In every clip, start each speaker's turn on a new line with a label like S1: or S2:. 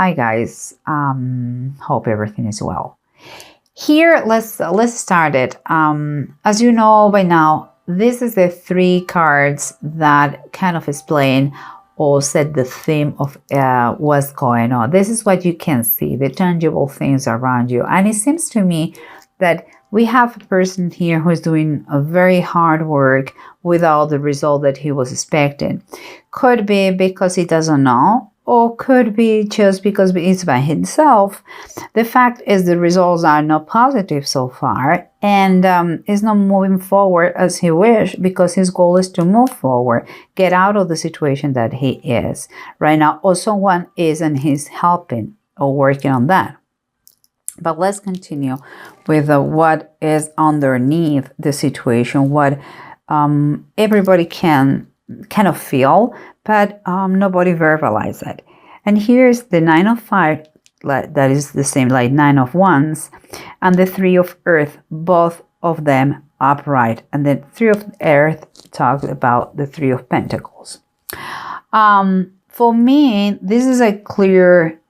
S1: Hi guys, hope everything is well. Here, let's start it. As you know by now, this is the three cards that kind of explain or set the theme of what's going on. This is what you can see, the tangible things around you. And it seems to me that we have a person here who is doing a very hard work without the result that he was expecting. Could be because he doesn't know, or could be just because it's by himself. The fact is the results are not positive so far, and is not moving forward as he wished, because his goal is to move forward, get out of the situation that he is right now, or someone is and he's helping or working on that. But let's continue with what is underneath the situation, what everybody can kind of feel, but nobody verbalize it. And here's the 9 of 5, that is the same like 9 of Wands, and the 3 of Earth, both of them upright. And then 3 of Earth talks about the 3 of Pentacles. For me, this is a clear,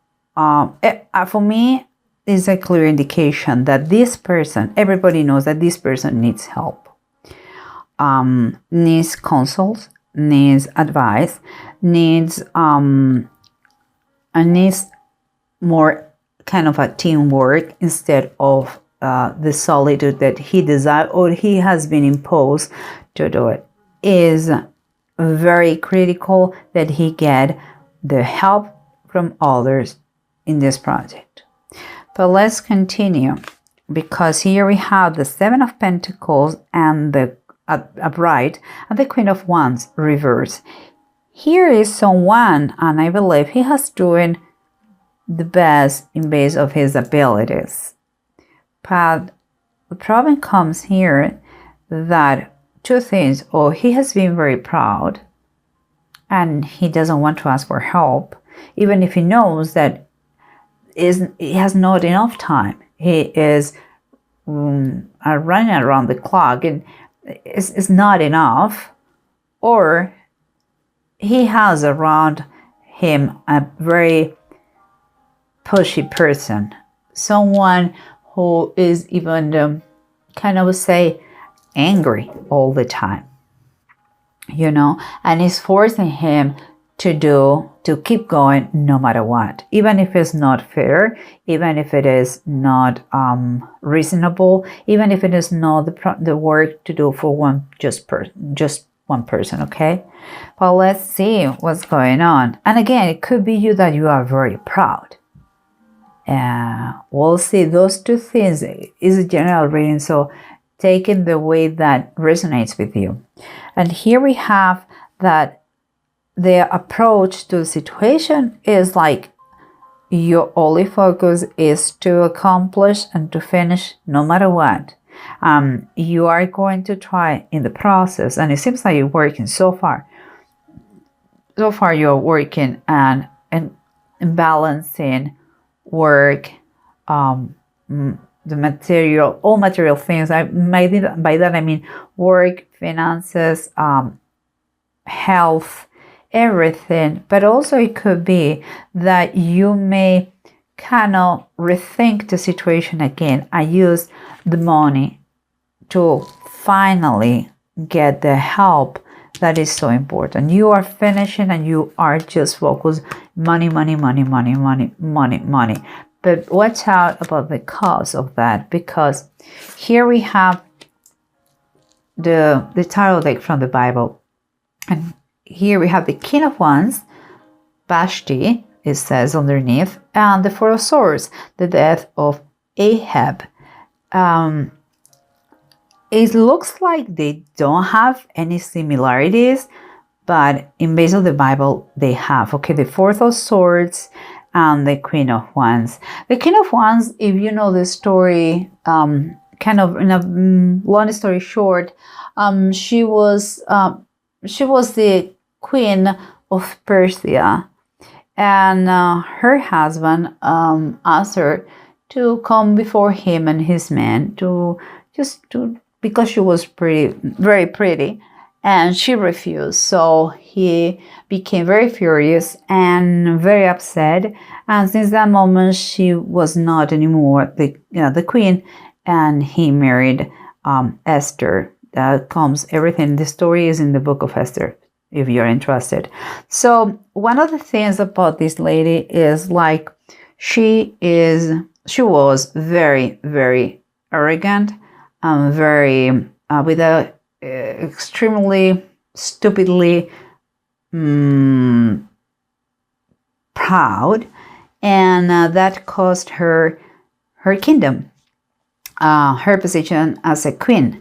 S1: is a clear indication that this person, everybody knows that this person needs help, needs consult, needs advice, needs more kind of a teamwork instead of the solitude that he desires or he has been imposed to do it. Is very critical that he get the help from others in this project. But let's continue, because here we have the 7 of Pentacles and the upright and the Queen of Wands reverse. Here is someone, and I believe he has doing the best in base of his abilities. But the problem comes here that two things, or he has been very proud and he doesn't want to ask for help, even if he knows that he has not enough time. He is running around the clock and it's not enough, or he has around him a very pushy person, someone who is even kind of say angry all the time, and is forcing him to keep going no matter what, even if it's not fair, even if it is not reasonable, even if it is not the work to do for just one person, okay? Well, let's see what's going on. And again, it could be you that you are very proud. We'll see. Those two things is a general reading, so take it the way that resonates with you. And here we have that the approach to the situation is like your only focus is to accomplish and to finish no matter what. You are going to try in the process, and it seems like you're working so far. So far you're working and balancing work, the material, all material things. By that I mean work, finances, health, everything. But also it could be that you may kind of rethink the situation again and use the money to finally get the help that is so important. You are finishing and you are just focused money. But watch out about the cause of that, because here we have the tarot deck from the Bible, and here we have the King of Wands, Vashti, it says underneath, and the 4 of Swords, the death of Ahab. It looks like they don't have any similarities, but in base of the Bible, they have. Okay, the 4 of Swords and the Queen of Wands. The Queen of Wands, if you know the story, kind of in a long story short, she was the Queen of Persia, and her husband asked her to come before him and his men because she was very pretty, and she refused. So he became very furious and very upset. And since that moment, she was not anymore the queen, and he married Esther. That comes everything. The story is in the book of Esther, if you're interested. So one of the things about this lady is like she was very, very arrogant, very with a extremely stupidly proud, and that cost her kingdom, her position as a queen.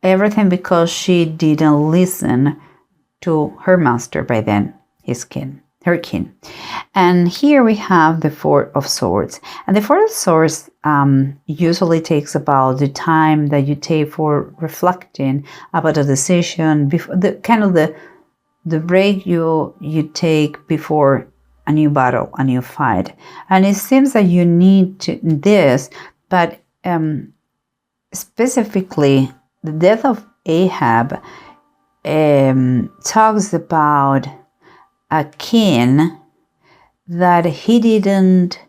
S1: Everything because she didn't listen to her master, by then her king. And here we have the Four of Swords. And the Four of Swords usually takes about the time that you take for reflecting about a decision, before the break you take before a new battle, a new fight. And it seems that you need this, but specifically the death of Ahab talks about a king that he didn't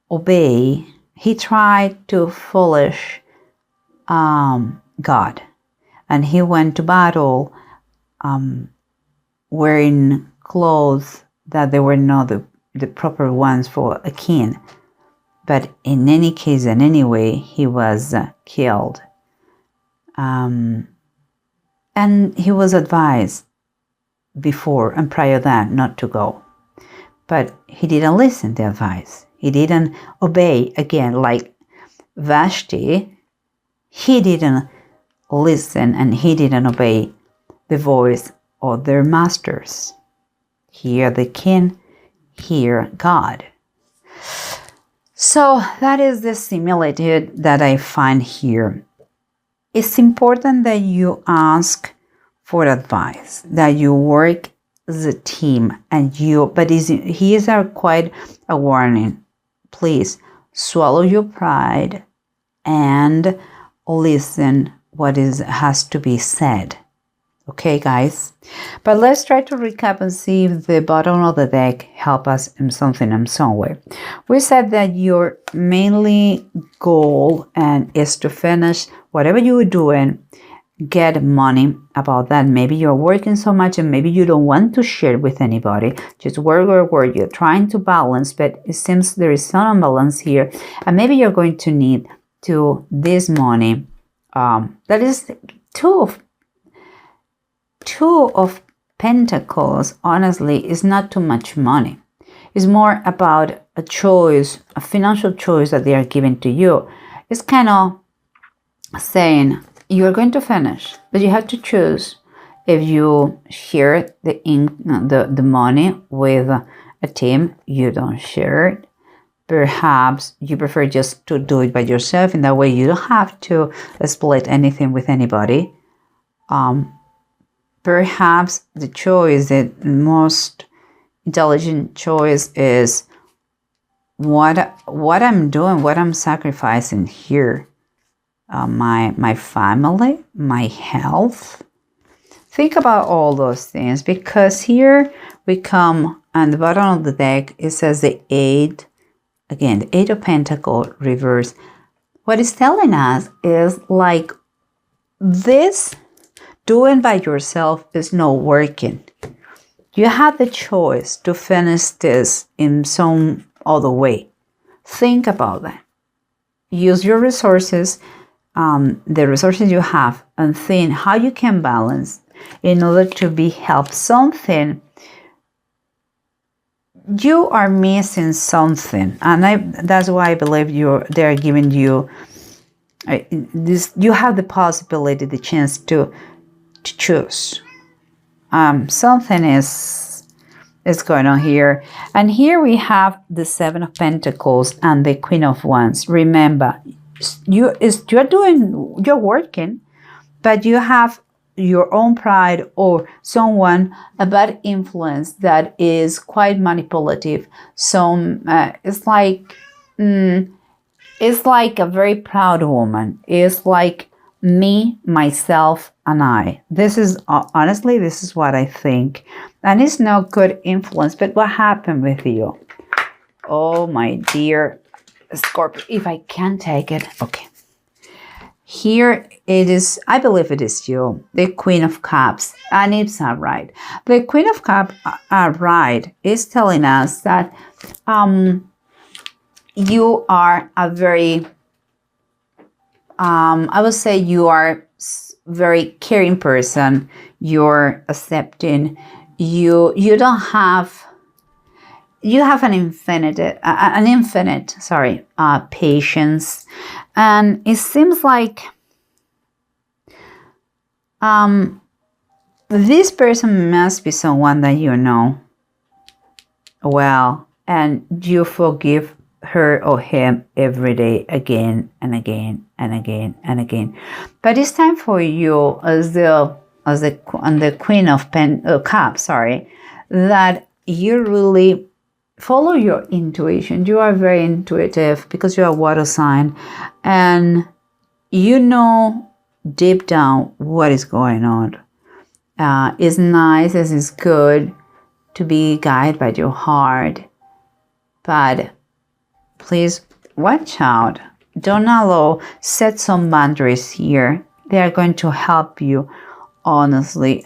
S1: obey. He tried to foolish God, and he went to battle wearing clothes that they were not the proper ones for a king. But in any case and anyway, he was killed. And he was advised before and prior that not to go. But he didn't listen to advice. He didn't obey. Again, like Vashti, he didn't listen and he didn't obey the voice of their masters. Here the king, here God. So that is the similitude that I find here. It's important that you ask for advice, that you work as a team, but he is quite a warning. Please swallow your pride and listen what has to be said. Okay, guys? But let's try to recap and see if the bottom of the deck help us in some way. We said that your mainly goal is to finish whatever you're doing, get money about that. Maybe you're working so much and maybe you don't want to share with anybody. Just work. You're trying to balance, but it seems there is some imbalance here. And maybe you're going to need this money. That is two of Pentacles, honestly, is not too much money. It's more about a choice, a financial choice that they are giving to you. It's kind of saying you're going to finish, but you have to choose if you share the money with a team. You don't share it. Perhaps you prefer just to do it by yourself. In that way, you don't have to split anything with anybody. Perhaps the choice, the most intelligent choice, is what I'm doing, what I'm sacrificing here. My family, my health. Think about all those things, because here we come on the bottom of the deck. It says the 8, again, the 8 of Pentacles reverse. What it's telling us is like this. Doing by yourself is not working. You have the choice to finish this in some other way. Think about that. Use your resources, the resources you have, and think how you can balance in order to be helped. Something you are missing something, and that's why I believe they're giving you this. You have the possibility, the chance to choose. Something is going on here. And here we have the 7 of Pentacles and the Queen of Wands. Remember, you're working, but you have your own pride or a bad influence that is quite manipulative. It's like a very proud woman. It's like me, myself, and I. This is honestly, this is what I think. And it's no good influence, but what happened with you? Oh, my dear Scorpio, if I can take it. Okay. Here it is, I believe it is you, the Queen of Cups, and it's right. The Queen of Cups, right, is telling us that you are a very, I would say you are very caring person. You're accepting. You don't have. You have an infinite, patience, and it seems like this person must be someone that you know well, and you forgive her or him every day, again and again and again and again. But it's time for you, as the Queen of Cups, that you really follow your intuition. You are very intuitive because you are a water sign, and you know deep down what is going on. It's nice, it's good to be guided by your heart, but please watch out. Don't allow, set some boundaries here. They are going to help you, honestly.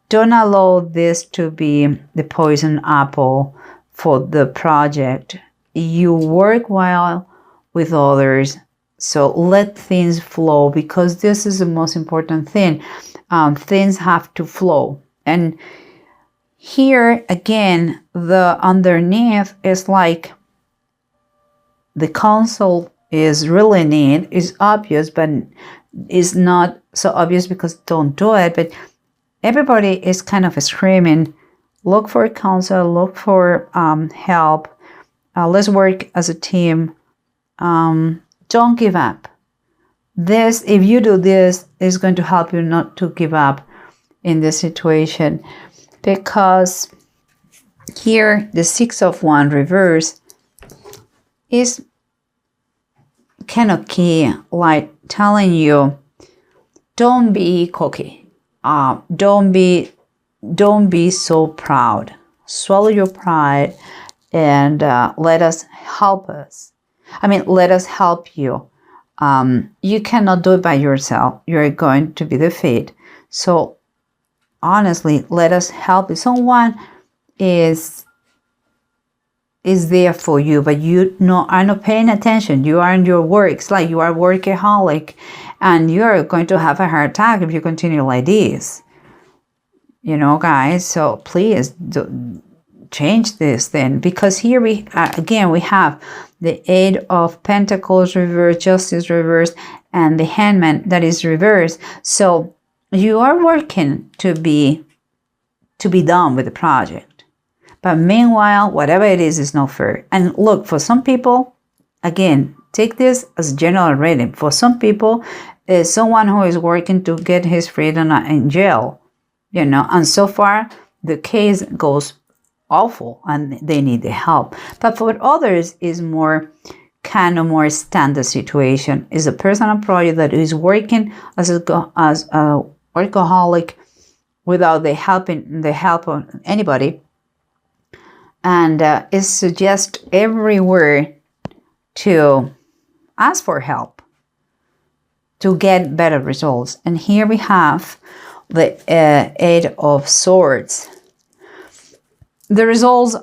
S1: Don't allow this to be the poison apple for the project. You work well with others, so let things flow, because this is the most important thing. Things have to flow. And here again, the underneath is like the counsel is really neat, is obvious, but is not so obvious because don't do it. But everybody is kind of screaming, look for counsel, look for help. Let's work as a team. Don't give up. This, if you do this, is going to help you not to give up in this situation, because here the Six of Wands reverse is kind of key, like telling you, don't be cocky. Don't be so proud. Swallow your pride and let us help you. You cannot do it by yourself. You're going to be defeated. So honestly, let us help you. Someone is there for you, but you are not paying attention. You are in your work. It's like you are workaholic, and you're going to have a heart attack if you continue like this. Guys, so please change this then, because here we have the Eight of Pentacles reversed, Justice reversed, and the Hangman that is reversed. So you are working to be done with the project, but meanwhile, whatever it is not fair. And look, for some people, again, take this as general reading. For some people, is someone who is working to get his freedom in jail, and so far the case goes awful and they need the help. But for others, is more more standard situation. Is a personal project that is working as a workaholic without the help of anybody, and is suggest everywhere to ask for help to get better results. And here we have the Eight of Swords. The results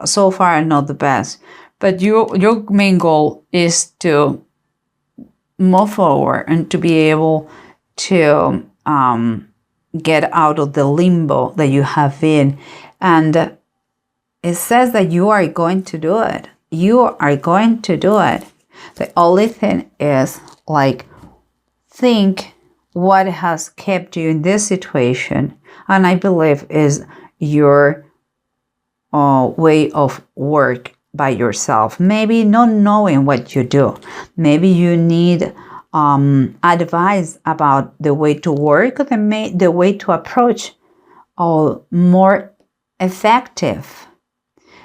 S1: so far are not the best, but your main goal is to move forward and to be able to get out of the limbo that you have been. And it says that you are going to do it. You are going to do it. The only thing is, like, think what has kept you in this situation. And I believe is your way of work by yourself. Maybe not knowing what you do. Maybe you need advice about the way to work, the way to approach more effective.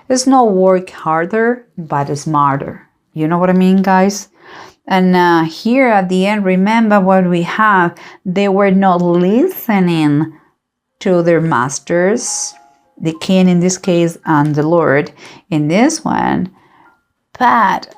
S1: It's not work harder, but smarter. You know what I mean, guys? And here at the end, remember what we have. They were not listening to their masters, the king in this case, and the Lord in this one. But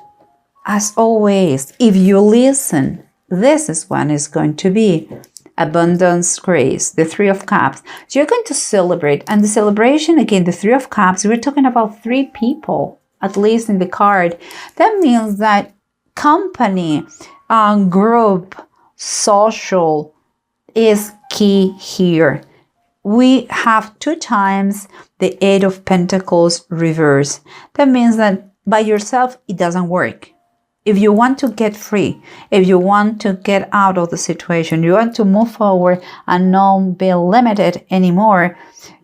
S1: as always, if you listen, this is when it's going to be abundance, grace, the Three of Cups. So you're going to celebrate. And the celebration, again, the Three of Cups, we're talking about 3 people, at least in the card. That means that company, group, social is key here. We have 2 times the 8 of Pentacles reverse. That means that by yourself, it doesn't work. If you want to get free, if you want to get out of the situation, you want to move forward and not be limited anymore,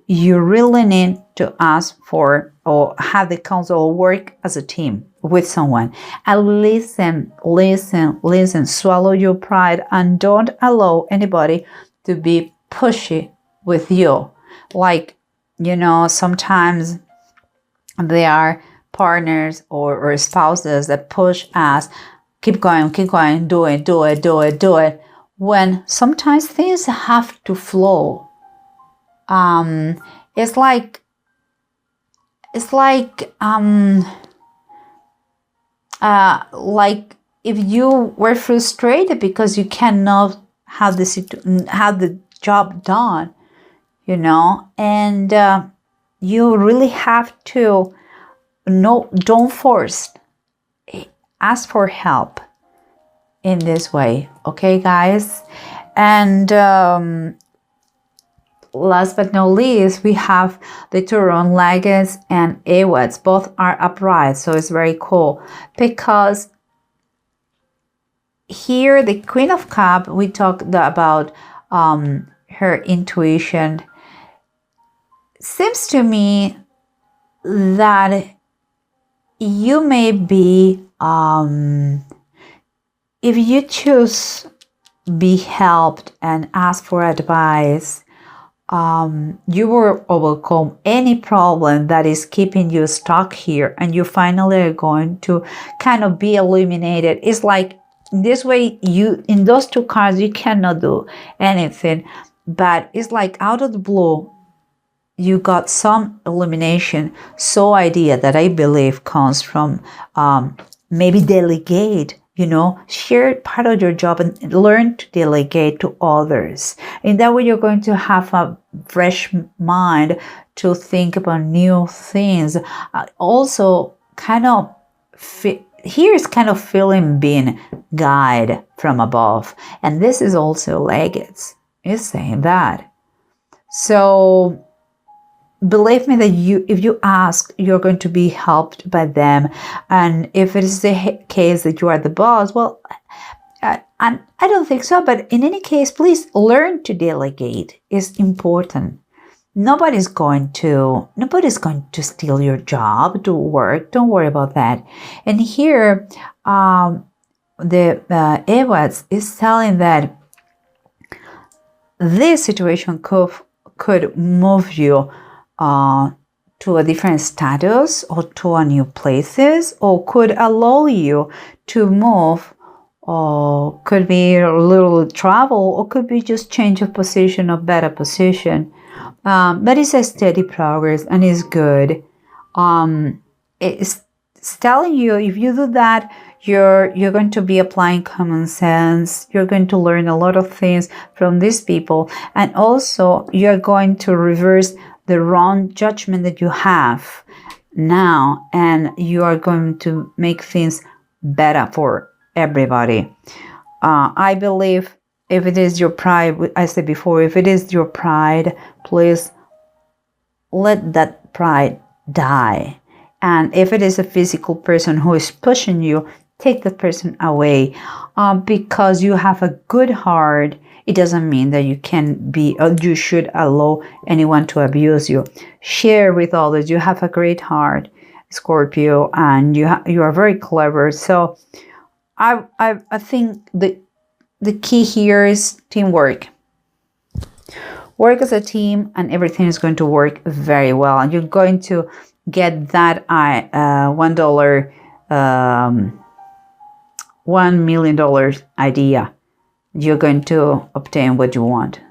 S1: you really need to ask for or have the counsel or work as a team with someone. And listen, swallow your pride and don't allow anybody to be pushy with you. Like, sometimes there are partners or spouses that push us, keep going, do it. When sometimes things have to flow. It's like if you were frustrated because you cannot have the job done, and you really have to. No, don't force. Ask for help in this way, okay, guys? And last but not least, we have the Turon Legates and Awads. Both are upright, so it's very cool because here the Queen of Cups, we talked about her intuition. Seems to me that you may be, if you choose be helped and ask for advice, you will overcome any problem that is keeping you stuck here, and you finally are going to kind of be illuminated. It's like this way, in those 2 cards, you cannot do anything, but it's like out of the blue, you got some illumination. So idea that I believe comes from maybe delegate, share part of your job and learn to delegate to others. In that way, you're going to have a fresh mind to think about new things. Also, here's kind of feeling being guided from above. And this is also Legates. It's saying that. So believe me that if you ask, you're going to be helped by them. And if it is the case that you are the boss, well, and I don't think so. But in any case, please learn to delegate. It's important. Nobody's going to steal your job to work. Don't worry about that. And here, the Awads is telling that this situation could move you to a different status or to a new places, or could allow you to move, or could be a little travel, or could be just change of position or better position. But it's a steady progress and it's good. It's telling you if you do that, you're going to be applying common sense. You're going to learn a lot of things from these people, and also you're going to reverse the wrong judgment that you have now, and you are going to make things better for everybody. I believe if it is your pride, I said before, if it is your pride, please let that pride die. And if it is a physical person who is pushing you, take that person away, because you have a good heart. It doesn't mean that you can be, or you should allow anyone to abuse you. Share with others. You have a great heart, Scorpio, and you are very clever. So I think the key here is teamwork. Work as a team, and everything is going to work very well. And you're going to get that $1 $1 million idea, you're going to obtain what you want.